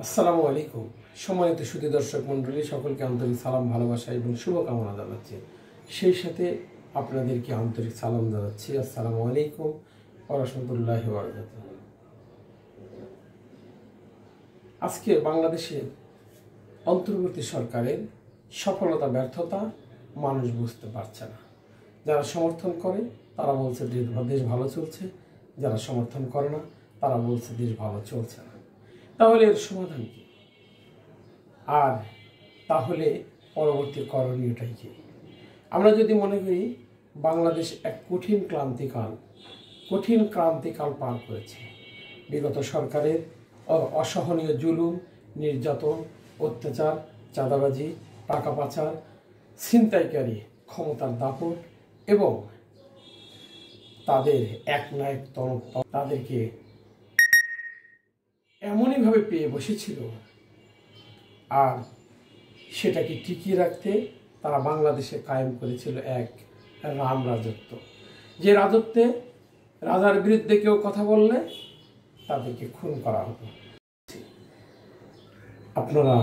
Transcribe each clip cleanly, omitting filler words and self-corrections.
আসসালামু আলাইকুম। সম্মানিত সুধী দর্শক মণ্ডলী, সকলকে আন্তরিক সালাম, ভালোবাসা এবং শুভকামনা জানাচ্ছি। সেই সাথে আপনাদেরকে আন্তরিক সালাম জানাচ্ছি। আসসালামু আলাইকুম ওয়া রাহমাতুল্লাহি ওয়া বারাকাতুহু। আজকে বাংলাদেশের অন্তর্বর্তী সরকারের সফলতা ব্যর্থতা মানুষ বুঝতে পারছে না। যারা সমর্থন করে তারা বলছে দেশ ভালো চলছে, যারা সমর্থন করে না তারা বলছে দেশ ভালো চলছে না। তাহলে এর সমাধান কি? আর তাহলে পরবর্তী করণীয়টাই কি? আমরা যদি মনে করি বাংলাদেশ এক কঠিন ক্রান্তিকাল পার করেছে। বিগত সরকারের অসহনীয় জুলুম, নির্যাতন, অত্যাচার, চাঁদাবাজি, টাকা পাচার, ছিনতাইকারী, ক্ষমতার দাপট এবং তাদের একনায়কতন্ত্র তাদেরকে এমনইভাবে পেয়ে বসেছিল, আর সেটাকে টিকিয়ে রাখতে তারা বাংলাদেশে কায়েম করেছিল এক রাম রাজত্ব। যে রাজত্বে রাজার বিরুদ্ধে কেউ কথা বললে তাদেরকে খুন করা হতো। আপনারা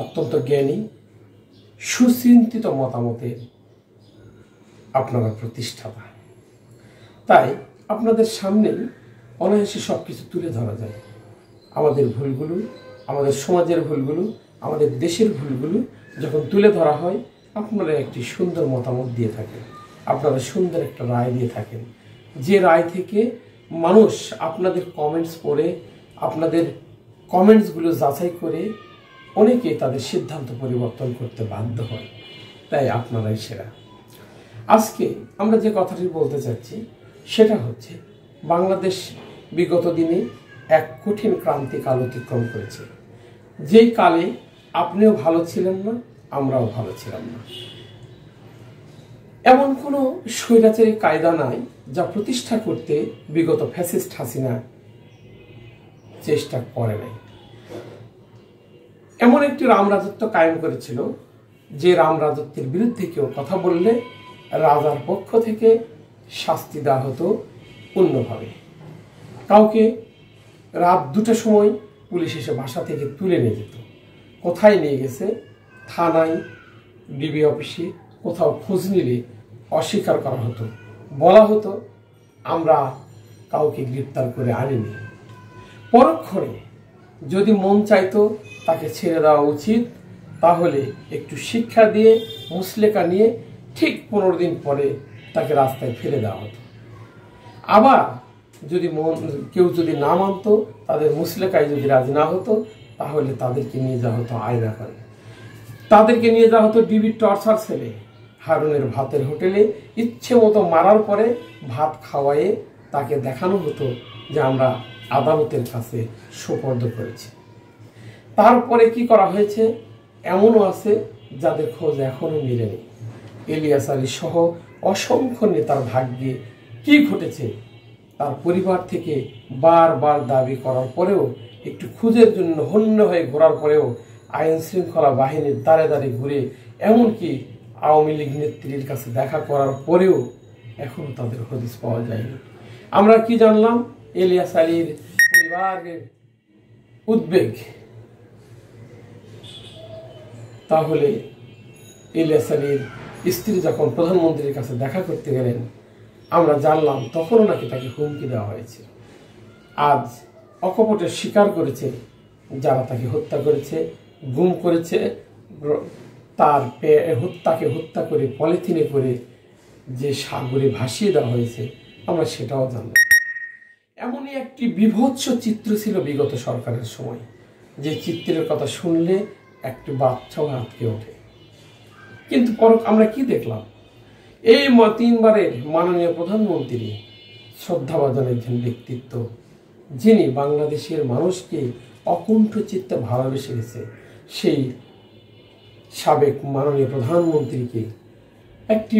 অত্যন্ত জ্ঞানী, সুচিন্তিত মতামতের আপনারা প্রতিষ্ঠাতা, তাই আপনাদের সামনে অনায়াসে সব কিছু তুলে ধরা যায়। আমাদের ভুলগুলো, আমাদের সমাজের ভুলগুলো, আমাদের দেশের ভুলগুলো যখন তুলে ধরা হয়, আপনারা একটি সুন্দর মতামত দিয়ে থাকেন, আপনারা সুন্দর একটা রায় দিয়ে থাকেন। যে রায় থেকে মানুষ আপনাদের কমেন্টস পড়ে, আপনাদের কমেন্টসগুলো যাচাই করে অনেকে তাদের সিদ্ধান্ত পরিবর্তন করতে বাধ্য হয়। তাই আপনারাই সেরা। আজকে আমরা যে কথাটি বলতে চাচ্ছি সেটা হচ্ছে, বাংলাদেশ বিগত দিনে এক কঠিন ক্রান্তিকাল অতিক্রম করেছে। যেই কালে আপনিও ভালো ছিলেন না, আমরাও ভালো ছিলাম না। এমন কোনো স্বৈরাচারী কায়দা নাই যা প্রতিষ্ঠা করতে বিগত ফ্যাসিস্ট হাসিনা চেষ্টা করে নাই। এমন একটি রাম রাজত্ব কায়েম করেছিল, যে রাম রাজত্বের বিরুদ্ধে কেউ কথা বললে রাজার পক্ষ থেকে শাস্তি দেওয়া হতো অন্যভাবে। কাউকে রাত 2টার সময় পুলিশ এসে বাসা থেকে তুলে নিয়ে যেত। কোথায় নিয়ে গেছে? থানায়, ডিবি অফিসে, কোথাও খোঁজ নিলে অস্বীকার করা হতো, বলা হতো আমরা কাউকে গ্রেপ্তার করে আনিনি। পরক্ষণে যদি মন চাইতো তাকে ছেড়ে দেওয়া উচিত, তাহলে একটু শিক্ষা দিয়ে মুসলেকা নিয়ে ঠিক 15 দিন পরে তাকে রাস্তায় ফেলে দেওয়া হতো। আবার যদি কেউ যদি না মানত, তাদের মুসলেকায় যদি রাজি না হতো, তাহলে তাদেরকে নিয়ে যাওয়া হতো আয়না করে, তাদেরকে নিয়ে যাওয়া হতো ডিবি টর্চার সেলে, হারুনের ভাতের হোটেলে ইচ্ছে মতো মারার পরে ভাত খাওয়ায়ে তাকে দেখানো হতো যে আমরা আদালতের কাছে সোপর্দ করেছি। তারপরে কি করা হয়েছে? এমনও আছে যাদের খোঁজ এখনো মেলেনি। ইলিয়াস আলী সহ অসংখ্য নেতার ভাগ্যে কি ঘটেছে তার পরিবার থেকে বারবার দাবি করার পরেও, একটু খুঁজের জন্য হন্য হয়ে ঘোরার পরেও, আইন শৃঙ্খলা বাহিনীর দ্বারে দ্বারে ঘুরে, এমনকি আওয়ামী লীগ নেত্রীর কাছে দেখা করার পরেও এখনো তাদের হদিস পাওয়া যায়নি। আমরা কি জানলাম? ইলিয়াস আলীর পরিবারের উদ্বেগ। তাহলে ইলিয়াস আলীর স্ত্রী যখন প্রধানমন্ত্রীর কাছে দেখা করতে গেলেন, আমরা জানলাম তখনও নাকি তাকে হুমকি দেওয়া হয়েছে। আজ অকপটে স্বীকার করেছে যারা তাকে হত্যা করেছে, গুম করেছে, তাকে হত্যা করে পলিথিনে করে যে সাগরে ভাসিয়ে দেওয়া হয়েছে, আমরা সেটাও জানলাম। এমনই একটি বিভৎস চিত্র ছিল বিগত সরকারের সময়, যে চিত্রের কথা শুনলে একটি বাচ্চাও আটকে ওঠে। কিন্তু আমরা কি দেখলাম? এই 3বারের মাননীয় প্রধানমন্ত্রী শ্রদ্ধাভাজন একজন ব্যক্তিত্ব, যিনি বাংলাদেশের মানুষকে অকুণ্ঠ চিত্তে ভালোবেসে গেছে, সেই সাবেক মাননীয় প্রধানমন্ত্রীকে একটি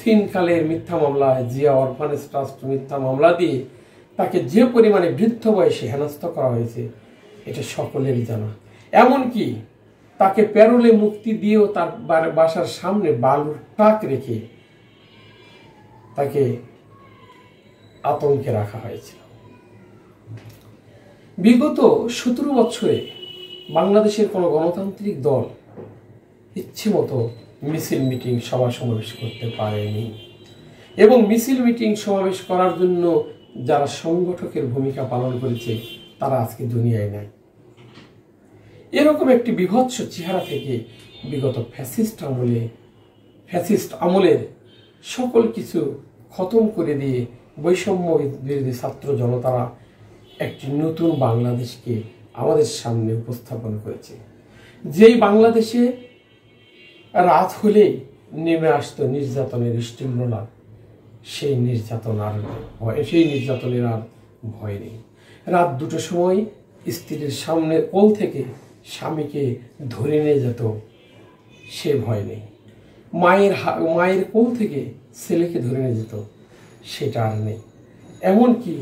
দিনকালের মিথ্যা মামলা, জিয়া অরফানেজ ট্রাস্ট মিথ্যা মামলা দিয়ে তাকে যে পরিমাণে বৃদ্ধ বয়সে হেনস্থ করা হয়েছে এটা সকলেরই জানা। এমনকি তাকে প্যারোলে মুক্তি দিয়েও তার বাসার সামনে বালুর ট্রাক রেখে তাকে আতঙ্কে রাখা হয়েছিল। বিগত 17 বছরে বাংলাদেশের কোনো গণতান্ত্রিক দল ইচ্ছে মতো মিছিল মিটিং সভা সমাবেশ করতে পারেনি, এবং মিছিল মিটিং সমাবেশ করার জন্য যারা সংগঠকের ভূমিকা পালন করেছে তারা আজকে দুনিয়ায় নাই। এরকম একটি বিভৎস চেহারা থেকে বিগত ফ্যাসিস্ট আমলের সকল কিছু খতম করে দিয়ে বৈষম্য বিরোধী ছাত্র জনতারা একটি নতুন বাংলাদেশকে আমাদের সামনে উপস্থাপন করেছে। যেই বাংলাদেশে রাত হলেই নেমে আসতো নির্যাতনের স্টিমরোলার, সেই নির্যাতনের আর ভয় নেই। রাত 2টোর সময় স্ত্রীর সামনের কোল থেকে স্বামীকে ধরে নিয়ে যেত, সে ভয় নেই। মায়ের কোল থেকে ছেলেকে ধরে নিয়ে যেত, সেটা আর নেই। এমনকি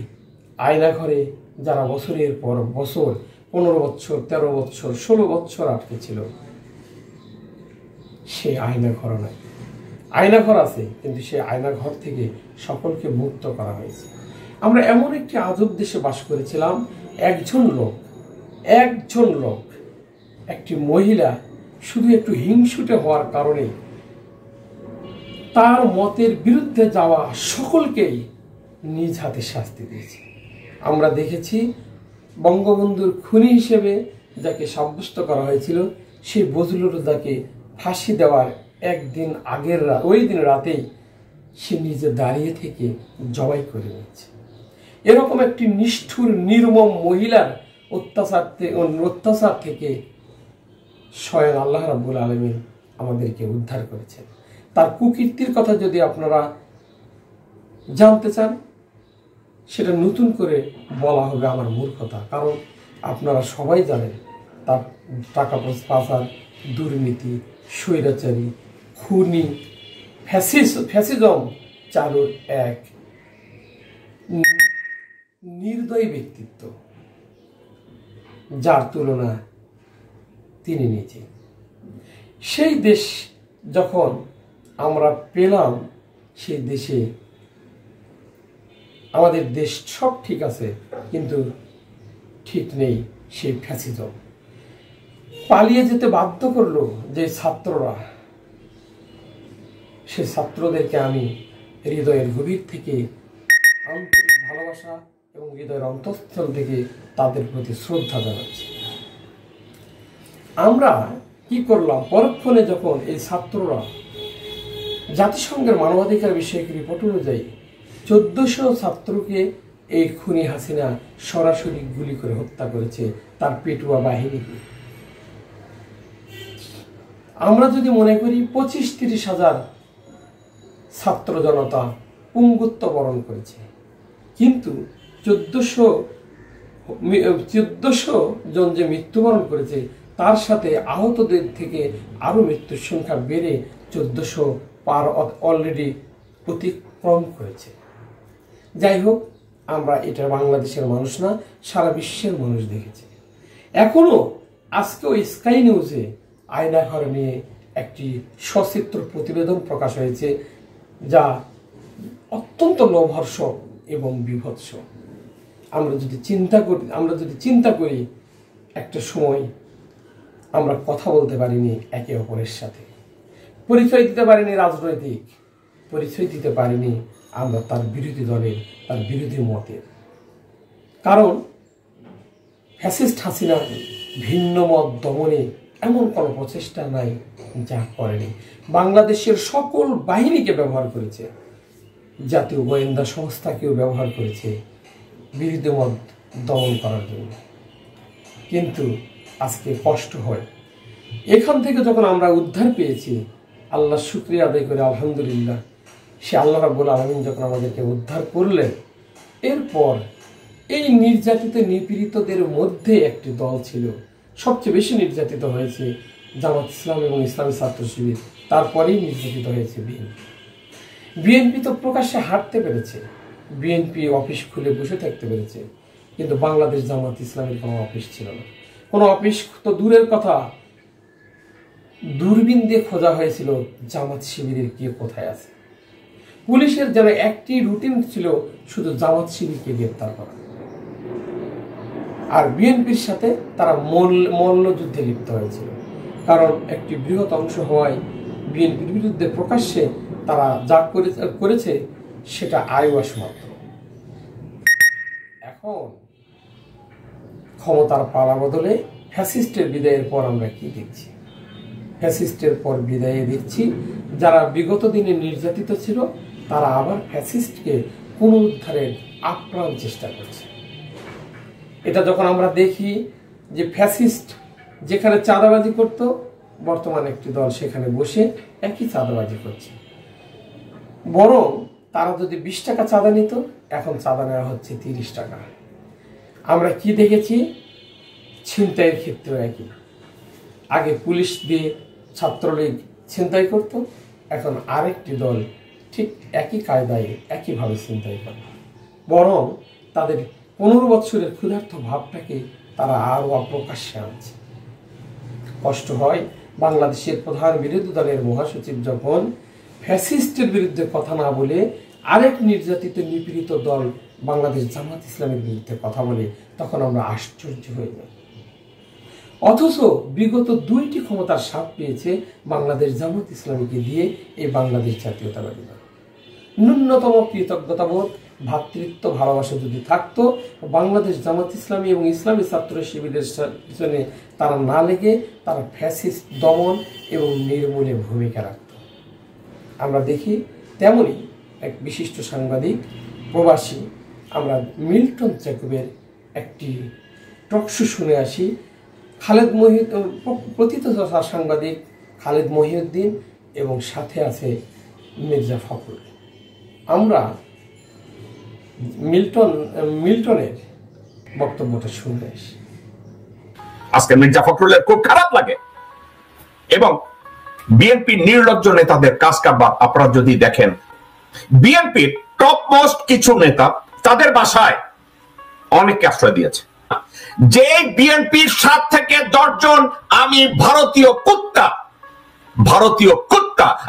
আয়নাঘরে যারা বছরের পর বছর 15 বছর 13 বছর 16 বছর আটকে ছিল, সে আয়নাঘর নাই। আয়নাঘর আছে, কিন্তু সে আয়নাঘর থেকে সকলকে মুক্ত করা হয়েছে। আমরা এমন একটি আজব দেশে বাস করেছিলাম, একজন লোক একটি মহিলা শুধু একটু হিংসুটে হওয়ার কারণে তার মতের বিরুদ্ধে যাওয়া সকলকেই নিজ হাতে শাস্তি দিয়েছে। আমরা দেখেছি বঙ্গবন্ধুর খুনি হিসেবে যাকে সাব্যস্ত করা হয়েছিল, সেই বজলুর রেজাকে ফাঁসি দেওয়ার একদিন আগের ওই দিন রাতেই সে নিজে দাঁড়িয়ে থেকে জবাই করে নিয়েছে। এরকম একটি নিষ্ঠুর নির্মম মহিলার অত্যাচার থেকে স্বয়ং আল্লাহ রাব্বুল আলামিন আমাদেরকে উদ্ধার করেছেন। তার কুকীর্তির কথা যদি আপনারা জানতে চান, সেটা নতুন করে বলা হবে আমার মূর্খতা, কারণ আপনারা সবাই জানেন তার টাকা পাচার, দুর্নীতি, স্বৈরাচারী, খুনি, ফ্যাসিজম চালুর এক নির্দয়ী ব্যক্তিত্ব, যার তুলনা তিনি নিজে। সেই দেশ যখন আমরা পেলাম, সেই দেশে আমাদের দেশ সব ঠিক আছে, কিন্তু ঠিক নেই সেই ফ্যাসিজম। পালিয়ে যেতে বাধ্য করলো যে ছাত্ররা, সে ছাত্রদেরকে আমি হৃদয়ের গভীর থেকে আন্তরিক ভালোবাসা এবং হৃদয়ের অন্তঃস্থল থেকে তাদের প্রতি শ্রদ্ধা জানাচ্ছি। আমরা কি করলাম, পরক্ষণে যখন এই ছাত্ররা জাতিসংঘের মানবাধিকার বিষয়ক রিপোর্ট অনুযায়ী 1400 ছাত্রকে এই খুনি হাসিনা সরাসরি গুলি করে হত্যা করেছে তার পেটুয়া বাহিনীকে। আমরা যদি মনে করি 25-30 হাজার ছাত্র জনতা পুঙ্গুত্ব বরণ করেছে, কিন্তু 1400 জন যে মৃত্যুবরণ করেছে, তার সাথে আহতদের থেকে আরো মৃত্যুর সংখ্যা বেড়ে 1400 পার অলরেডি অতিক্রম করেছে। যাই হোক, আমরা এটা বাংলাদেশের মানুষ না, সারা বিশ্বের মানুষ দেখেছে। এখনো আজকেও স্কাই নিউজে আয়নাঘর নিয়ে একটি সচিত্র প্রতিবেদন প্রকাশ হয়েছে, যা অত্যন্ত লোভহর্ষক এবং বিভৎস। আমরা যদি চিন্তা করি একটা সময় আমরা কথা বলতে পারিনি একে অপরের সাথে, পরিচয় দিতে পারিনি রাজনৈতিক, পরিচয় দিতে পারিনি আমরা তার বিরোধী দলের, তার বিরোধী মতের। কারণ ফ্যাসিস্ট হাসিনা ভিন্ন মত দমনে এমন কোনো প্রচেষ্টা নাই যা করেনি। বাংলাদেশের সকল বাহিনীকে ব্যবহার করেছে, জাতীয় গোয়েন্দা সংস্থাকেও ব্যবহার করেছে বিরোধী মত দমন করার জন্য। কিন্তু আজকে কষ্ট হয়, এখান থেকে যখন আমরা উদ্ধার পেয়েছি, আল্লাহ শুকরিয়া আদায় করে আলহামদুলিল্লাহ, সে আল্লাহ রাব্বুল আলামিন যখন আমাদেরকে উদ্ধার করলেন, এরপর এই নির্যাতিত নিপীড়িতদের মধ্যে একটি দল ছিল সবচেয়ে বেশি নির্যাতিত হয়েছে, জামাত ইসলাম এবং ইসলামী ছাত্র শিবির, তারপরেই নির্যাতিত হয়েছে বিএনপি। বিএনপি তো প্রকাশ্যে হাঁটতে পেরেছে, বিএনপি অফিস খুলে বসে থাকতে পেরেছে, কিন্তু বাংলাদেশ জামাত ইসলামের কোনো অফিস ছিল না। কোনো অফিস তো দূরের কথা, দূরবীন দিয়ে খোঁজা হয়েছিল জামাত শিবিরের কে কোথায় আছে। পুলিশের যেন একটি রুটিন ছিল শুধু জামাত শিবিরকে গ্রেপ্তার করা। আর বিএনপির সাথে তারা মল্লযুদ্ধে লিপ্ত হয়েছিল। কারণ একটি বৃহৎ অংশ হওয়ায় বিএনপির বিরুদ্ধে প্রকাশ্যে তারা যা করেছে সেটা আইওয়াস মাত্র। এখন ক্ষমতার পালা বদলে ফ্যাসিস্টের বিদায়ের পর আমরা কি দেখছি? ফ্যাসিস্টের পর বিদায়ে দেখছি যারা বিগত দিনে নির্যাতিত ছিল তারা আবার ফ্যাসিস্টকে পুনরুদ্ধারের আপ্রাণ চেষ্টা করছে। এটা যখন আমরা দেখি যে ফ্যাসিস্ট যেখানে চাঁদাবাজি করত, বর্তমানে একটি দল সেখানে বসে একই চাঁদাবাজি করছে। বরং তারা যদি 20 টাকা চাঁদা নিত, এখন চাঁদা নেওয়া হচ্ছে 30 টাকা। আমরা কি দেখেছি? ছিনতাইয়ের ক্ষেত্রে একই। আগে পুলিশ দিয়ে ছাত্রলীগ ছিনতাই করত, এখন আরেকটি দল ঠিক একই কায়দায় একইভাবে ছিনতাই করে। বরং তাদের 15 বছরের ক্ষুধার্ত ভাবটাকে তারা আরও অপ্রকাশ্যে আনছে। কষ্ট হয় বাংলাদেশের প্রধান বিরোধী দলের মহাসচিব যখন ফ্যাসিস্টের বিরুদ্ধে কথা না বলে আরেক নির্যাতিত নিপীড়িত দল বাংলাদেশ জামাত ইসলামের বিরুদ্ধে কথা বলে, তখন আমরা আশ্চর্য হয়ে যাই। অথচ বিগত 2টি ক্ষমতার স্বাদ পেয়েছে বাংলাদেশ জামাত ইসলামীকে দিয়ে এই বাংলাদেশ জাতীয়তাবাদী দল। ন্যূনতম কৃতজ্ঞতাবোধ, ভ্রাতৃত্ব, ভালোবাসা যদি থাকতো, বাংলাদেশ জামাত ইসলামী এবং ইসলামী ছাত্র শিবিরের পিছনে তারা না লেগে তারা ফ্যাসিস্ট দমন এবং নির্মূলে ভূমিকা রাখত। আমরা দেখি তেমনই এক বিশিষ্ট সাংবাদিক প্রবাসী আমরা মিল্টন জ্যাকবের একটি টকশো শুনে আসি। প্রথিত সাংবাদিক খালেদ মহিউদ্দিন এবং সাথে আছে মির্জা ফখরুল। আমরা মিল্টনের বক্তব্যটা শুনে আসি। আজকে মির্জা ফখরুলের খুব খারাপ লাগে এবং বিএনপি নির্লজ্জ নেতাদের কাজ কারবার আপনারা যদি দেখেন, বিএনপির টপ মোস্ট কিছু নেতা তাদের বাসায় অনেক আশ্রয় দিয়েছে। যে বিএনপির 7 থেকে 10 জন আমি ভারতীয় কুত্তা,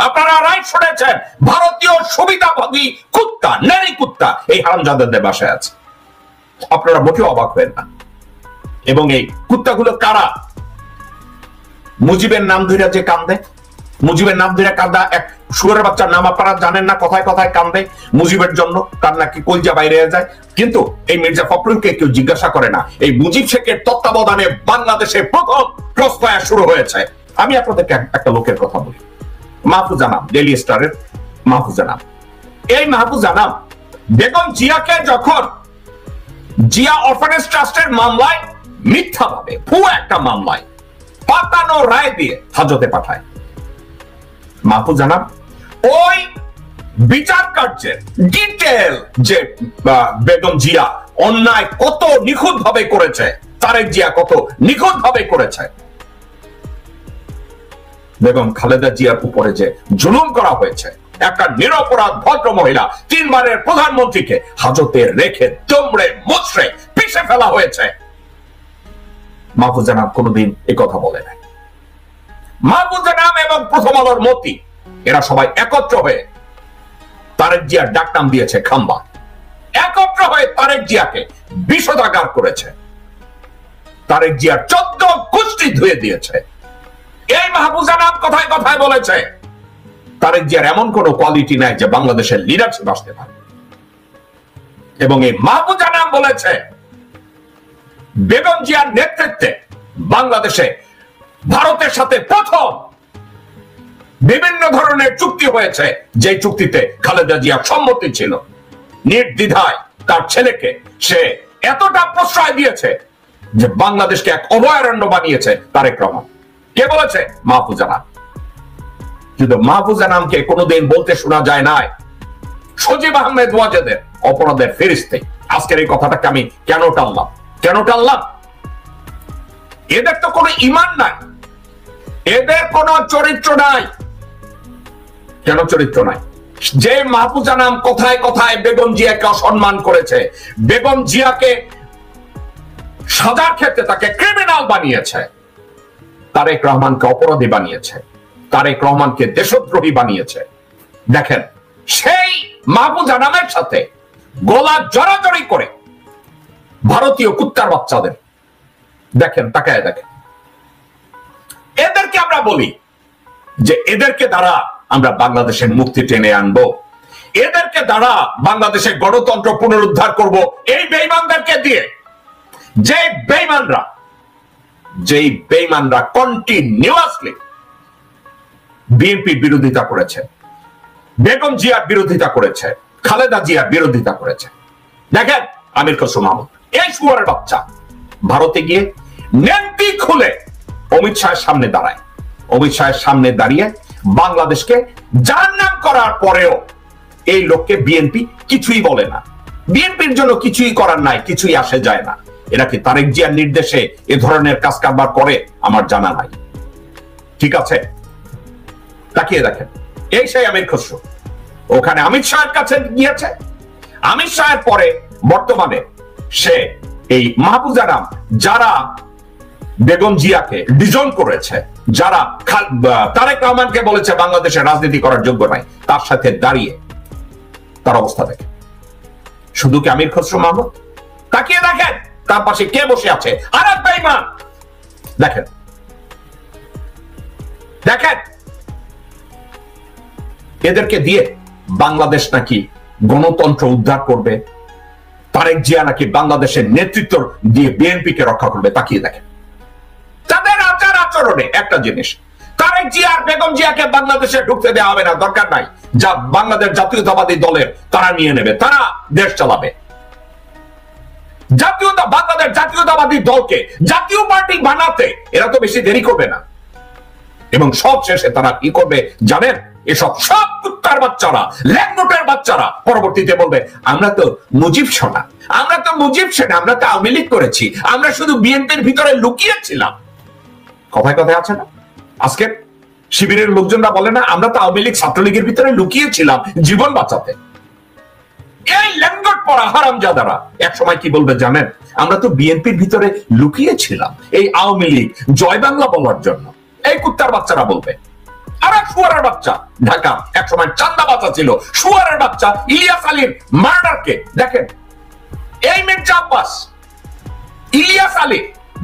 আপনারা রাইট শুনেছেন, ভারতীয় সুবিধাভোগী কুত্তা, নারী কুত্তা এই হারামজাদাদের বাসায় আছে। আপনারা মোটেও অবাক হবেন না। এবং এই কুত্তাগুলো কারা? মুজিবের নাম ধরে যে কান্দে, মুজিবের নাম ধরে কান্দা এক শুয়োরের বাচ্চার নাম আপনারা জানেন না, কথায় কথায় কান্দে মুজিবের জন্য, কার নাকি কলজা বাইরে যায়। কিন্তু এই মির্জা ফখরুলকে কেউ জিজ্ঞাসা করে না। এই মুজিব শেখের তত্ত্বাবধানে বাংলাদেশে প্রথম ক্রস ফায়ার শুরু হয়েছে। আমি আপনাদেরকে একটা লোকের কথা বলি, মাহফুজ আনাম, ডেইলি স্টারের মাহফুজ আনাম। এই মাহফুজ আনাম বেগম জিয়াকে যখন জিয়া অরফানেজ ট্রাস্টের মামলায় মিথ্যাভাবে ভুয়া একটা মামলায় পাতানো রায় দিয়ে হাজতে পাঠায়, মাহফুজ আনাম ওই বিচার কার্যের ডিটেল যে বেগম জিয়া অন্যায় কত নিখুঁত ভাবে করেছে, তারেক জিয়া কত নিখুঁত ভাবে করেছে, বেগম খালেদা জিয়ার উপরে যে জুলুম করা হয়েছে, একটা নিরপরাধ ভদ্র মহিলা 3 বারের প্রধানমন্ত্রীকে হাজতে রেখে দমড়ে মুচড়ে পিষে ফেলা হয়েছে, মাহফুজ আনাম কোনদিন এই কথা বলে নাই। মাহফুজ আনাম এবং প্রথম আলোর মতি এরা সবাই একত্র হয়ে তারেক জিয়ার ডাকনাম দিয়েছে খাম্বা, একত্র হয়ে তারেক জিয়াকে বিষোদাগার করেছে, তারেক জিয়ার 14 গোষ্ঠী ধুয়ে দিয়েছে। এই মাহফুজ আনাম কথায় কথায় বলেছে তারেক জিয়ার এমন কোন কোয়ালিটি নাই যে বাংলাদেশের লিডারশিপ আসতে পারে। এবং এই মাহফুজ আনাম বলেছে বেগম জিয়ার নেতৃত্বে বাংলাদেশে ভারতের সাথে প্রথম বিভিন্ন ধরনের চুক্তি হয়েছে, যে চুক্তিতে খালেদা জিয়ার সম্মতি ছিল। নির্দ্বিধায় তার ছেলেকে সে এতটা প্রশ্রয় দিয়েছে যে বাংলাদেশকে এক অভয়ারণ্য বানিয়েছে তারেক রহমান। কে বলেছে? মাহফুজ আনাম। কিন্তু মাহফুজ আনামকে কোনোদিন বলতে শোনা যায় নাই সজীব আহমেদ ওয়াজেদের অপরাধের ফেরিস্তে। আজকের এই কথাটাকে আমি কেন টানলাম? এদের তো কোনো ঈমান নাই, এদের কোনো চরিত্র নাই। কেন চরিত্র নাই? যে মাহফুজ আনাম কথায় কথায় বেগম জিয়াকে অসম্মান করেছে, বেগম জিয়াকে সাজার ক্ষেত্রে তাকে ক্রিমিনাল বানিয়েছে, তারেক রহমানকে অপরাধী বানিয়েছে, তারেক রহমানকে দেশদ্রোহী বানিয়েছে। দেখেন, সেই মাহফুজ আনামের সাথে গোলা জড়াজড়ি করে ভারতীয় কুত্তার বাচ্চাদের দেখেন, তাকায় দেখেন, এদেরকে আমরা বলি যে এদেরকে দ্বারা আমরা বাংলাদেশের মুক্তি টেনে আনবো, এদেরকে দ্বারা বাংলাদেশের গণতন্ত্র পুনরুদ্ধার করব। এই বেঈমানদেরকে দিয়ে, যেই বেঈমানরা কন্টিনিউয়াসলি বিএনপির বিরোধিতা করেছে, বেগম জিয়ার বিরোধিতা করেছে, খালেদা জিয়ার বিরোধিতা করেছে। দেখেন আমির খসরু মাহমুদ এই শুয়ারের বাচ্চা ভারতে গিয়ে নেংটি খুলে অমিত শাহের সামনে দাঁড়ায়, অমিত শাহের সামনে দাঁড়িয়ে বাংলাদেশকে জাহান্নাম করার পরেও এই লোককে বিএনপি কিছুই বলে না, বিএনপির জন্য কিছুই করার নাই, কিছুই আসে যায় না। এরা কি তারেক জিয়ার নির্দেশে এ ধরনের কাজ কারবার করে? আমার জানা নাই। ঠিক আছে, তাকিয়ে দেখেন, এই সেই আমির খসরু ওখানে অমিত শাহের কাছে গিয়েছে। অমিত শাহের পরে বর্তমানে সে এই মাহফুজ আনাম, যারা বেগম জিয়াকে ডিজন করেছে, যারা তারেক রহমানকে বলেছে বাংলাদেশে রাজনীতি করার যোগ্য নাই, তার সাথে দাঁড়িয়ে তার অবস্থা দেখে। শুধু কি আমির খসরু মাহমুদ? তাকিয়ে দেখেন তার পাশে কে বসে আছে, আর এক বেঈমান। দেখেন দেখেন, এদেরকে দিয়ে বাংলাদেশ নাকি গণতন্ত্র উদ্ধার করবে, তারেক জিয়া নাকি বাংলাদেশের নেতৃত্ব দিয়ে বিএনপি কে রক্ষা করবে। তাকিয়ে দেখেন তাদের আচার আচরণে একটা জিনিস, তারেক জিয়া আর বেগম জিয়াকে বাংলাদেশে ঢুকতে দেওয়া হবে না, দরকার নাই, যা বাংলাদেশ জাতীয়তাবাদী দলের তারা নিয়ে নেবে, তারা দেশ চালাবে। বাংলাদেশ জাতীয়তাবাদী দলকে জাতীয় পার্টি বানাতে এরা তো বেশি দেরি করবে না, এবং সব শেষে তারা কি করবে জানেন? এসব সব কুত্তার বাচ্চারা, ল্যাংনোটের বাচ্চারা পরবর্তীতে বলবে আমরা তো মুজিব সোনা, আমরা তো মুজিব সেনা, আমরা তো আওয়ামী লীগ করেছি, আমরা শুধু বিএনপির ভিতরে লুকিয়েছিলাম। কথায় কথায় আছে না, আজকে শিবিরের লোকজনরা বলে না আমরা তো আওয়ামী লীগ ছাত্রলীগের ভিতরে লুকিয়েছিলাম জীবন বাঁচাতে। এই ল্যাংট পড়া হারামজাদারা এক সময় কি বলবে জানেন? আমরা তো বিএনপির ভিতরে লুকিয়েছিলাম এই আওয়ামী লীগ জয় বাংলা বলার জন্য। এই কুত্তার বাচ্চারা বলবে। আর এক শুয়ারের বাচ্চা ঢাকা এক সময় চান্দা বাচ্চা ছিল, শুয়ারের বাচ্চা ইলিয়াস আলীর মার্ডারকে দেখেন, এই মির্জা আব্বাস ইলিয়াস আলী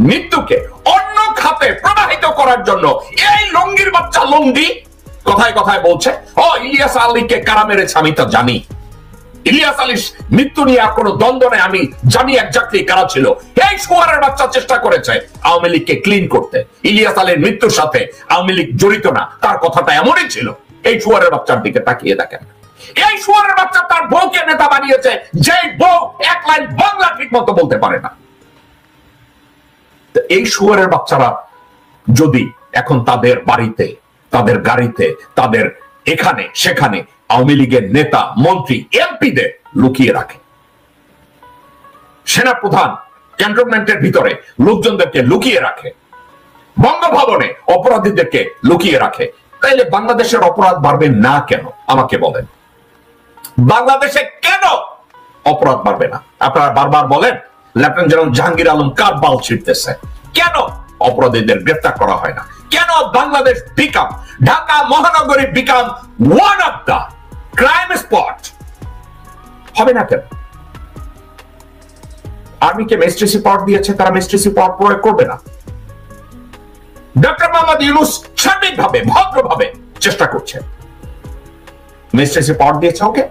মৃত্যুকে অন্য খাতে প্রবাহিত করার জন্য এই লঙ্গির বাচ্চা লঙ্গি কথায় কথায় বলছে ও ইলিয়াস আলীকে কারা মেরেছে আমি তা জানি, ইলিয়াস আলীর মৃত্যু নিয়ে আর কোনো দ্বন্দ্ব নেই, আমি জানি একজাক্টলি কারা ছিল। এই শুয়ারের বাচ্চা চেষ্টা করেছে আওয়ামী লীগকে ক্লিন করতে, ইলিয়াস আলীর মৃত্যুর সাথে আওয়ামী লীগ জড়িত না, তার কথাটা এমনই ছিল। এই শুয়ারের বাচ্চার দিকে তাকিয়ে দেখেন, এই শুয়ারের বাচ্চা তার বউকে নেতা বানিয়েছে, যে বউ এক লাইন বাংলা ঠিক মতো বলতে পারে না। এই শুয়ারের বাচ্চারা যদি এখন তাদের বাড়িতে, তাদের গাড়িতে, তাদের এখানে সেখানে আওয়ামী লীগের নেতা মন্ত্রী এমপিদের লুকিয়ে রাখে, সেনাপ্রধান ক্যান্টনমেন্টের ভিতরে লোকজনদেরকে লুকিয়ে রাখে, বঙ্গভবনে অপরাধীদেরকে লুকিয়ে রাখে, তাইলে বাংলাদেশের অপরাধ বাড়বে না কেন? আমাকে বলেন, বাংলাদেশে কেন অপরাধ বাড়বে না? আপনারা বারবার বলেন লেফটেন্যান্ট জেনারেল জাহাঙ্গীর আলম কার বাল ছিঁড়তেছে, কেন অপরাধীদের গ্রেফতার করা হয় না? কেন বাংলাদেশ বিকাম, ঢাকা মহানগরী become one of the crime spot হবে না কেন? আর্মিকে ম্যাজিস্ট্রেসি পাওয়ার দিয়েছে, তারা ম্যাজিস্ট্রেসি পাওয়ার প্রয়োগ করবে না। ডক্টর মোহাম্মদ ইউনূস সার্বিকভাবে ভদ্রভাবে চেষ্টা করছে, ম্যাজিস্ট্রেসি পাওয়ার দিয়েছে, ওকে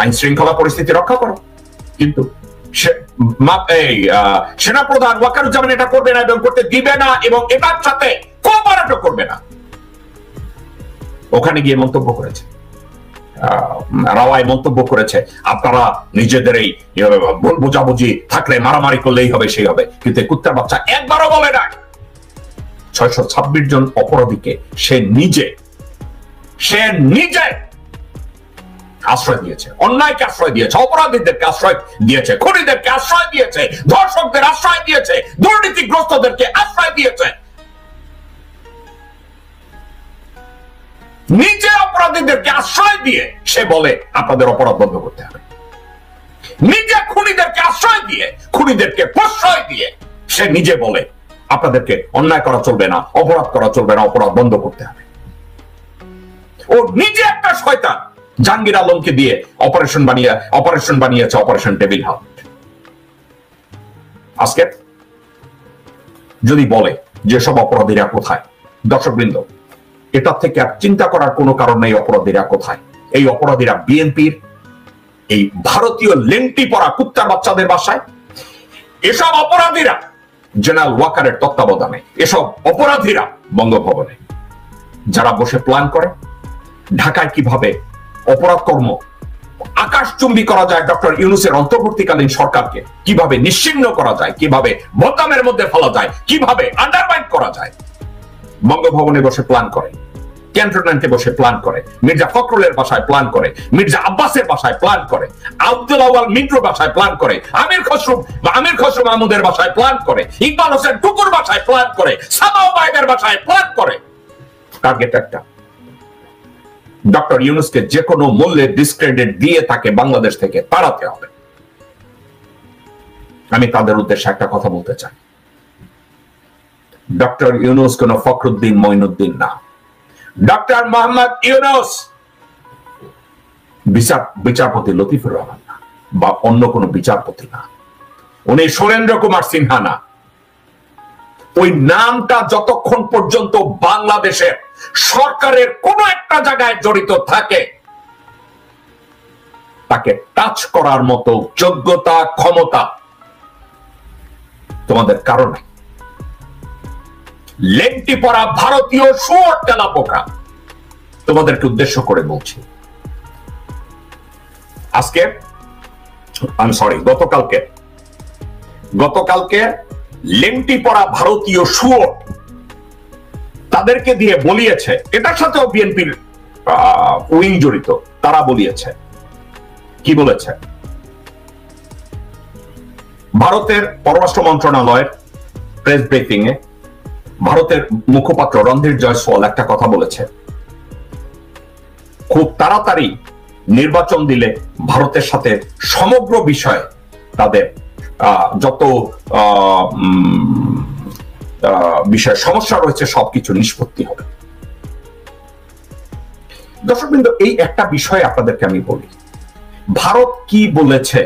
আইন শৃঙ্খলা পরিস্থিতি রক্ষা করো, কিন্তু সেনাপ্রধান ওয়াকারুজ্জামান এটা করবে না এবং করতে দিবে না, এবং এটার সাথে কোঅপারেট করবে না। ওখানে গিয়ে মন্তব্য করেছে, রাওয়ায় মন্তব্য করেছে আপনারা নিজেদের এই ভুল বোঝাবুঝি থাকলে মারামারি করলেই হবে, সেই হবে, কিন্তু কুত্তার বাচ্চা একবারও বলে না 626 জন অপরাধীকে সে নিজে আশ্রয় দিয়েছে, অন্যায়কে আশ্রয় দিয়েছে, অপরাধীদেরকে আশ্রয় দিয়েছে, খুনিদেরকে আশ্রয় দিয়েছে, ধর্ষকদের আশ্রয় দিয়েছে, দুর্নীতিগ্রস্তদেরকে আশ্রয় দিয়েছে। নিজে অপরাধীদেরকে আশ্রয় দিয়ে সে বলে আপনাদের অপরাধ বন্ধ করতে হবে। নিজে খুনিদেরকে আশ্রয় দিয়ে, খুনিদেরকে প্রশ্রয় দিয়ে সে নিজে বলে আপনাদেরকে অন্যায় করা চলবে না, অপরাধ করা চলবে না, অপরাধ বন্ধ করতে হবে। ও নিজে একটা শয়তান জাহাঙ্গীর আলমকে দিয়ে অপারেশন বানিয়েছে, অপারেশন টেবিল হাউন্ড। আজকে যদি বলে যেসব অপরাধীরা কোথায়, দর্শকবৃন্দ, এটার থেকে আর চিন্তা করার কোনো কারণ নেই। অপরাধীরা কোথায়? এই অপরাধীরা বিএনপির এই ভারতীয় লেংটি পরা কুত্তার বাচ্চাদের বাসায়। এসব অপরাধীরা জেনারেল ওয়াকারের তত্ত্বাবধানে, এসব অপরাধীরা বঙ্গভবনে। যারা বসে প্ল্যান করে ঢাকায় কিভাবে অপরাধ কর্ম আকাশচুম্বী করা যায়, ডক্টর ইউনূসের অন্তর্বর্তীকালীন সরকারকে কিভাবে নিশ্চিহ্ন করা যায়, কিভাবে বোতামের মধ্যে ফেলা যায়, কিভাবে আন্ডারমাইন করা যায়, বঙ্গভবনে বসে প্ল্যান করে, ক্যান্টনমেন্টে বসে প্ল্যান করে, মির্জা ফখরুলের বাসায় প্ল্যান করে, মির্জা আব্বাসের বাসায় প্ল্যান করে, আব্দুল আওয়াল মিন্টুর বাসায় প্ল্যান করে, আমির খসরু মাহমুদের বাসায় প্ল্যান করে, ইকবাল হোসেন টুকুর বাসায় প্ল্যান করে, সামাও বাইদের বাসায় প্ল্যান করে। টার্গেট একটা, ডক্টর ইউনূসকে যে কোনো মূল্যে ডিসক্রেডিট দিয়ে তাকে বাংলাদেশ থেকে তাড়াতে হবে। আমি তাদের উদ্দেশ্যে একটা কথা বলতে চাই, ডক্টর ইউনূস কোন ফখরুদ্দিন মঈনুদ্দিন না। ডক্টর মোহাম্মদ ইউনূস বিচারপতি লতিফুর রহমান না, বা অন্য কোন বিচারপতি না। উনি সুরেন্দ্র কুমার সিনহা না। ওই নামটা যতক্ষণ পর্যন্ত বাংলাদেশের সরকারের কোন একটা জায়গায় জড়িত থাকে, তাকে টাচ করার মতো যোগ্যতা ক্ষমতা তোমাদের কারণে লেংটি পরা ভারতীয় শুয়োর তেলা পোকা তোমাদেরকে উদ্দেশ্য করে বলছি। আজকে গতকালকে লেংটি পরা ভারতীয় শুয়োর তাদেরকে দিয়ে বলিয়েছে, এটার সাথেও বিএনপির উইং জড়িত, তারা বলিয়েছে, কি বলেছে? ভারতের পররাষ্ট্র মন্ত্রণালয়ের প্রেস ব্রিফিং এ ভারতের মুখপাত্র রণধীর জয়সওয়াল একটা কথা বলেছে, খুব তাড়াতাড়ি নির্বাচন দিলে ভারতের সাথে সমগ্র বিষয়ে তাদের যত বিষয় সমস্যা রয়েছে সবকিছু নিষ্পত্তি হবে। দর্শকবৃন্দ, এই একটা বিষয় আপনাদেরকে আমি বলি, ভারত কি বলেছে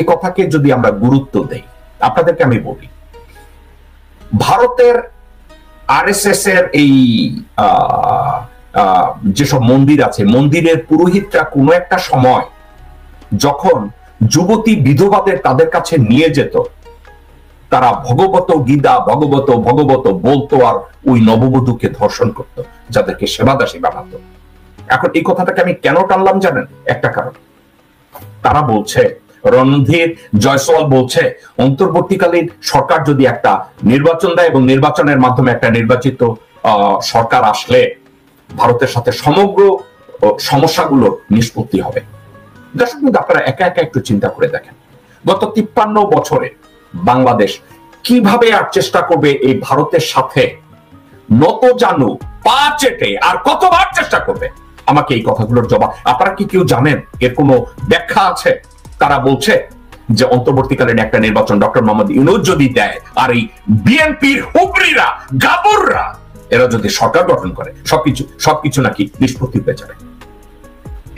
এ কথাকে যদি আমরা গুরুত্ব দেই, আপনাদেরকে আমি বলি, ভারতের আরএসএস এর এই যেসব মন্দির আছে, মন্দিরের পুরোহিতরা কোনো একটা সময় যখন যুবতী বিধবাদের তাদের কাছে নিয়ে যেত, তারা ভগবত গীতা ভগবত ভগবত বলতো আর ওই নববধূকে ধর্ষণ করত, যাদেরকে সেবাদাসী বানাতো। এখন এই কথাটাকে আমি কেন টানলাম জানেন? একটা কারণ, তারা বলছে, রণধীর জয়সওয়াল বলছে, অন্তর্বর্তীকালীন সরকার যদি একটা নির্বাচন দেয় এবং নির্বাচনের মাধ্যমে একটা নির্বাচিত সরকার আসলে ভারতের সাথে সমগ্র সমস্যাগুলো নিষ্পত্তি হবে। দর্শক, কিন্তু আপনারা একা একা একটু চিন্তা করে দেখেন, গত 53 বছরে বাংলাদেশ কিভাবে আর চেষ্টা করবে এই ভারতের সাথে নত জানু পা চেটে আর কতবার চেষ্টা করবে? আমাকে এই কথাগুলোর জবাব আপনারা কি কেউ জানেন? এর কোনো ব্যাখ্যা আছে? তারা বলছে যে অন্তর্বর্তীকালীন একটা নির্বাচন ডক্টর মোহাম্মদ ইউনূস যদি দেয়, আর এই বিএনপির হুবরিরা গাবররা এরা যদি সরকার গঠন করে, সবকিছু নাকি নিষ্পত্তি হয়ে যাবে।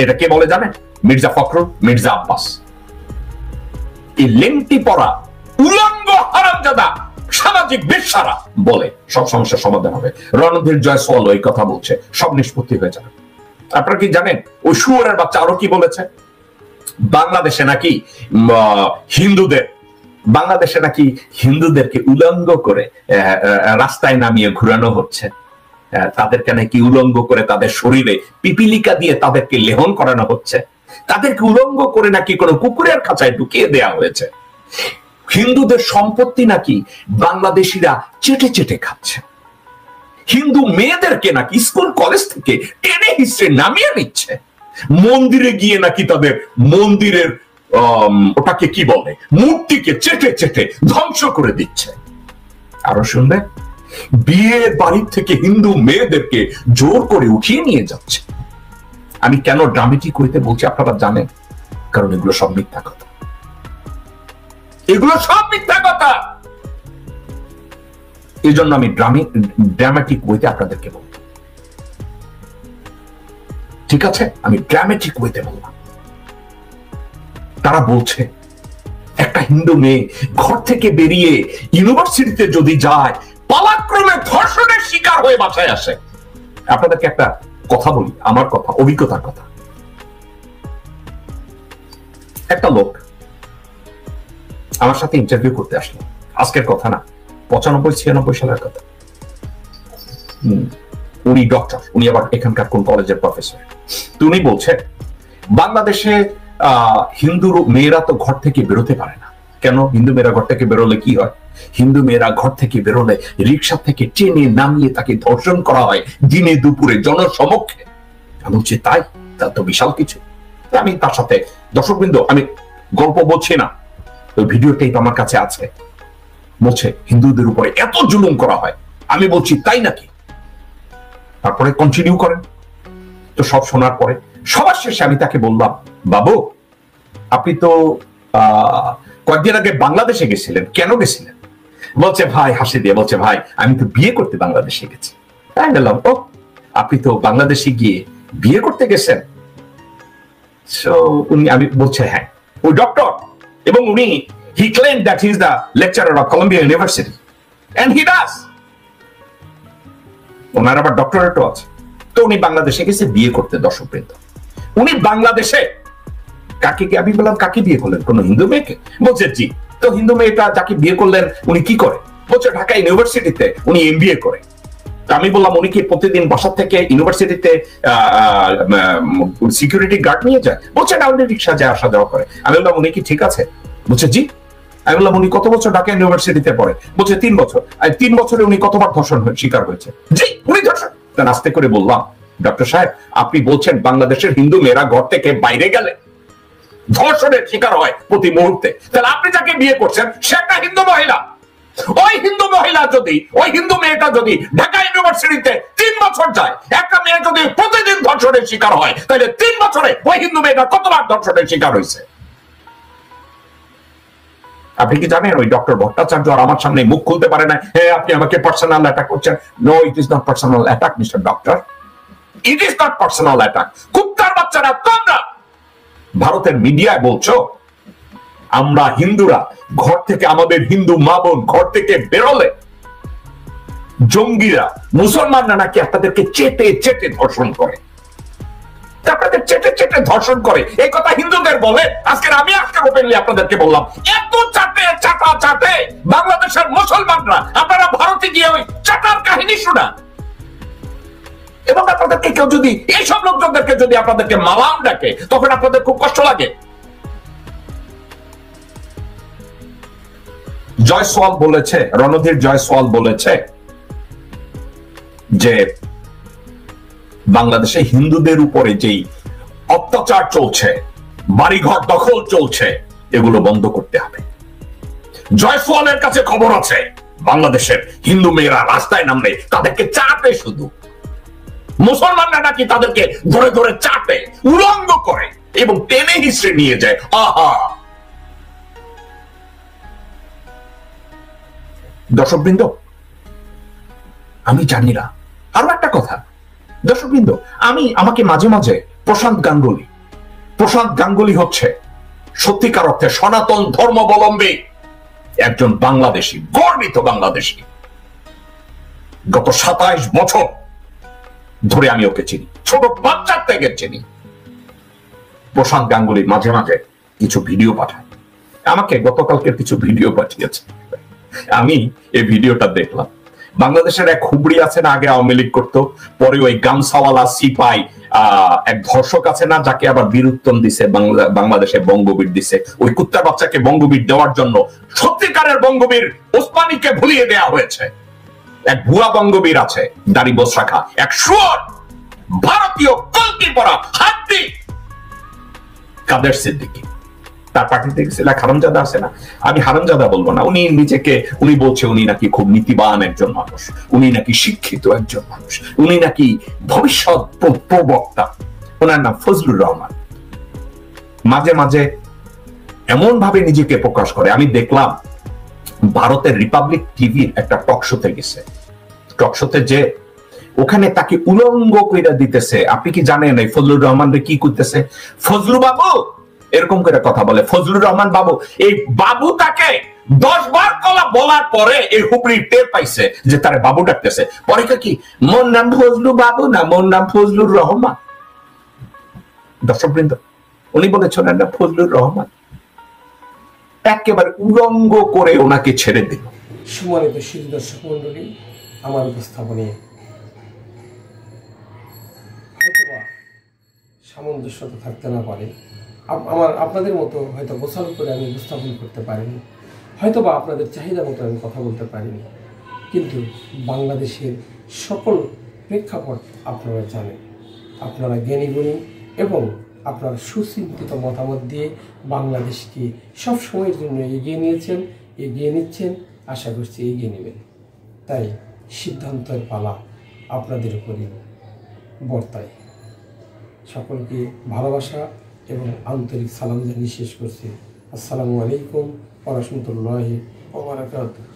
এটা কে বলে জানেন? মির্জা ফখরুল, মির্জা আব্বাস। এই লেংটি পরা উলঙ্গ হারামজাদা সামাজিক বেশ্যারা বলে সব সমস্যার সমাধান হবে। রণধীর জয়সওয়াল এই কথা বলছে, সব নিষ্পত্তি হয়ে যাবে। আপনারা কি জানেন ওই শুয়োরের বাচ্চা আরো কি বলেছে? বাংলাদেশে নাকি হিন্দুদেরকে উলঙ্গ করে রাস্তায় নামিয়ে ঘুরানো হচ্ছে, তাদেরকে নাকি উলঙ্গ করে তাদের শরীরে পিপিলিকা দিয়ে তাদেরকে লেহন করানো হচ্ছে, তাদেরকে উলঙ্গ করে নাকি কোনো কুকুরের খাঁচায় ঢুকিয়ে দেওয়া হয়েছে। হিন্দুদের সম্পত্তি নাকি বাংলাদেশিরা চেটে চেটে খাচ্ছে। হিন্দু মেয়েদেরকে নাকি স্কুল কলেজ থেকে টেনে হিসেবে নামিয়ে নিচ্ছে। মন্দিরে গিয়ে নাকি তাদের মন্দিরের ওটাকে কি বলে, মূর্তিকে চেটে চেটে ধ্বংস করে দিচ্ছে। আরো শুনবে, বিয়ে বাড়ি থেকে হিন্দু মেয়েদেরকে জোর করে উঠিয়ে নিয়ে যাচ্ছে। আমি কেন ড্রামেটিক হইতে বলছি আপনারা জানেন? কারণ এগুলো সব মিথ্যা কথা, এগুলো সব মিথ্যা কথা। এই জন্য আমি ড্রামেটিক ওয়েতে আপনাদেরকে বলব, ঠিক আছে? আমি ড্রামেটিক ওয়েতে বললাম। তারা বলছে একটা হিন্দু মেয়ে ঘর থেকে বেরিয়ে ইউনিভার্সিটিতে যদি যায়, পালাক্রমে ধর্ষণের শিকার হয়ে বাসায় আসে। আপনাদেরকে একটা কথা বলি, আমার কথা, অভিজ্ঞতার কথা। একটা লোক আমার সাথে ইন্টারভিউ করতে আসলো, আজকের কথা না, 95-96 সালের কথা। উনি ডক্টর, উনি আবার এখানকার কোন কলেজের প্রফেসর। তো উনি বলছে বাংলাদেশে হিন্দু মেয়েরা তো ঘর থেকে বেরোতে পারে না। কেন? হিন্দু মেয়েরা ঘর থেকে বেরোলে কি হয়? হিন্দু মেয়েরা ঘর থেকে বেরোলে রিক্সা থেকে টেনে নামিয়ে তাকে ধর্ষণ করা হয় দিনে দুপুরে জনসমক্ষে। আমি বলছি তাই? তা তো বিশাল কিছু। আমি তার সাথে, দর্শকবৃন্দ, আমি গল্প বলছি না, ওই ভিডিও টেপ আমার কাছে আছে। বলছে হিন্দুদের উপরে এত জুলুম করা হয়। আমি বলছি তাই নাকি? তারপরে কন্টিনিউ করেন। তো সব শোনার পরে সবার শেষে আমি তাকে বললাম, বাবু আপনি তো কয়েকদিন আগে বাংলাদেশে গেছিলেন, কেন গেছিলেন? বলছে ভাই, হাসি দিয়ে বলছে, ভাই আমি তো বিয়ে করতে বাংলাদেশে গেছি। তাই বললাম, ও আপনি তো বাংলাদেশে গিয়ে বিয়ে করতে গেছেন? উনি, আমি বলছে হ্যাঁ, ওই ডক্টর, এবং উনি he claimed that he is the lecturer of Columbia University and he does. ওনার আবার ডক্টরেটও আছে। তো উনি বাংলাদেশে গেছে বিয়ে করতে। দর্শকবৃন্দ, উনি বাংলাদেশে কাকে, আমি বললাম কাকে বিয়ে করলেন? কোন হিন্দু মেয়েকে? বলছে জি। তো হিন্দু মেয়েটা যাকে বিয়ে করলেন উনি কি করে? বলছে ঢাকা ইউনিভার্সিটিতে উনি এমবিএ করে। আমি বললাম উনি কি প্রতিদিন বাসা থেকে ইউনিভার্সিটিতে সিকিউরিটি গার্ড নিয়ে যায়? বলছে না, উনি রিক্সা যায়, আসা যাওয়া করে। আমি বললাম উনি কি ঠিক আছে? বলছে জি। আমি বললাম উনি কত বছর ঢাকা ইউনিভার্সিটিতে পড়ে? বলছে 3 বছর। আর 3 বছরে উনি কতবার ধর্ষণ শিকার হয়েছে? জি, উনি ধর্ষণ। আস্তে করে বললাম, ডক্টর সাহেব আপনি বলছেন বাংলাদেশের হিন্দু মেয়েরা ঘর থেকে বাইরে গেলে ধর্ষণের শিকার হয় প্রতি মুহূর্তে, তাহলে আপনি যাকে বিয়ে করছেন সে একটা হিন্দু মহিলা। ওই হিন্দু মহিলা যদি, ওই হিন্দু মেয়েটা যদি ঢাকা ইউনিভার্সিটিতে 3 বছর যায়, একটা মেয়ে যদি প্রতিদিন ধর্ষণের শিকার হয়, তাহলে 3 বছরে ওই হিন্দু মেয়েটা কতবার ধর্ষণের শিকার হয়েছে? আপনি কি জানেন ওই ডক্টর ভট্টাচার্য আর আমার সামনে মুখ খুলতে পারে না, হ্যাঁ আপনি আমাকে পার্সোনাল অ্যাটাক করছেন? No, it is not personal attack mister doctor, it is not personal attack. কুত্তার বাচ্চারা তোমরা ভারতের মিডিয়ায় বলছো আমরা হিন্দুরা ঘর থেকে, আমাদের হিন্দু মা বোন ঘর থেকে বেরোলে জঙ্গিরা, মুসলমানরা নাকি আপনাদেরকে চেটে চেটে ধর্ষণ করে, আপনাদের চেটে চেটে ধর্ষণ করে। এই কথা হিন্দুদের বলে। আমি ওপেনলি আপনাদেরকে বললাম, এত চাটে চাটা চাটে বাংলাদেশের মুসলমানরা, আপনারা ভারতে গিয়ে ওই চাটার কাহিনী শোনা। এবং আপনাদেরকে কেউ যদি, এইসব লোকজনদেরকে যদি আপনাদেরকে মালাম ডাকে, তখন আপনাদের খুব কষ্ট লাগে। জয়সওয়াল বলেছে, রণধীর জয়সওয়াল বলেছে যে বাংলাদেশে হিন্দুদের উপরে যেই অত্যাচার চলছে, বাড়িঘর দখল চলছে, এগুলো বন্ধ করতে হবে। জয়সওয়ালের কাছে খবর আছে বাংলাদেশের হিন্দু মেয়েরা রাস্তায় নামলে তাদেরকে চাটে, শুধু মুসলমানরা নাকি তাদেরকে ধরে ধরে চাটে, উলঙ্গ করে এবং টেনে হিসড়ে নিয়ে যায়। আহা! দর্শকবৃন্দ, আমি জানি না। আরো একটা কথা দর্শকবৃন্দ, আমাকে মাঝে মাঝে প্রশান্ত গাঙ্গুলি হচ্ছে সত্যিকার অর্থে সনাতন ধর্মাবলম্বী একজন বাংলাদেশি, গর্বিত বাংলাদেশি। গত 27 বছর ধরে আমি ওকে চিনি, ছোট বাচ্চার থেকে চিনি। প্রশান্ত গাঙ্গুলি মাঝে মাঝে কিছু ভিডিও পাঠায় আমাকে, গতকালকে কিছু ভিডিও পাঠিয়েছে। আমি এই ভিডিওটা দেখলাম। বাংলাদেশের এক হুবড়ি আছে না, আগে আওয়ামী লীগ করতো, পরে ওই গামছাওয়ালা সিপাই এক ধর্ষক আছে না, যাকে আবার বীরুত্তম দিছে, বাংলাদেশে বঙ্গবীর দিছে। ওই কুত্তার বাচ্চাকে বঙ্গবীর দেওয়ার জন্য সত্যিকারের বঙ্গবীর ওসমানীকে ভুলিয়ে দেওয়া হয়েছে। এক ভুয়া বঙ্গবীর আছে, দাড়ি বোস রাখা, এক শুয়োর, ভারতীয় কলকি পরা হাড্ডি কাদের সিদ্দিকী। তার পার্টিতে গেছিল এক হারামজাদা আছে না, আমি হারামজাদা বলবো না, উনি নিজেকে, উনি বলছে উনি নাকি খুব নীতিবান একজন মানুষ, উনি নাকি শিক্ষিত একজন মানুষ, উনি নাকি ভবিষ্যৎ প্রবক্তা। ওনার নাম ফজলুর রহমান। মাঝে মাঝে এমন ভাবে নিজেকে প্রকাশ করে। আমি দেখলাম ভারতের রিপাবলিক টিভির একটা টক শোতে গেছে, টক শোতে যে ওখানে তাকে উলঙ্গ কইরা দিতেছে। আপনি কি জানেন এই ফজলুর রহমান কি করতেছে? ফজলু বাবু, এরকম করে কথা বলে ফজলুর রহমান বাবু। এই বাবু তাকে 10 বার কলা বলার পরে এই হুবড়ি টের পাইছে যে তারে বাবু ডাকতেছে। পরে কি মোর নাম ফজলু বাবু না, মোর নাম ফজলুর রহমান। দর্শকবৃন্দ, উনি বলেছিলেন না ফজলুর রহমান, একেবারে উলঙ্গ করে ওনাকে ছেড়ে দিল। সম্মানিত শিশু দর্শক মন্ডলী, আমার উপস্থাপনে হয়তোবা সামঞ্জস্যতা থাকতে না পারে, আপনাদের মতো হয়তো গোছালো করে আমি উপস্থাপন করতে পারিনি, হয়তোবা আপনাদের চাহিদা মতো আমি কথা বলতে পারিনি, কিন্তু বাংলাদেশের সকল প্রেক্ষাপট আপনারা জানেন, আপনারা জ্ঞানীগুণী এবং আপনারা সুচিন্তিত মতামত দিয়ে বাংলাদেশকে সব সময়ের জন্য এগিয়ে নিয়েছেন, এগিয়ে নিচ্ছেন, আশা করছি এগিয়ে নেবেন। তাই সিদ্ধান্তের পালা আপনাদের উপরই বর্তায়। সকলকে ভালোবাসা এবং আন্তরিক সালাম জানিয়ে শেষ করছি। আসসালামু আলাইকুম ওয়া রাহমাতুল্লাহি ওয়া বারাকাতুহু।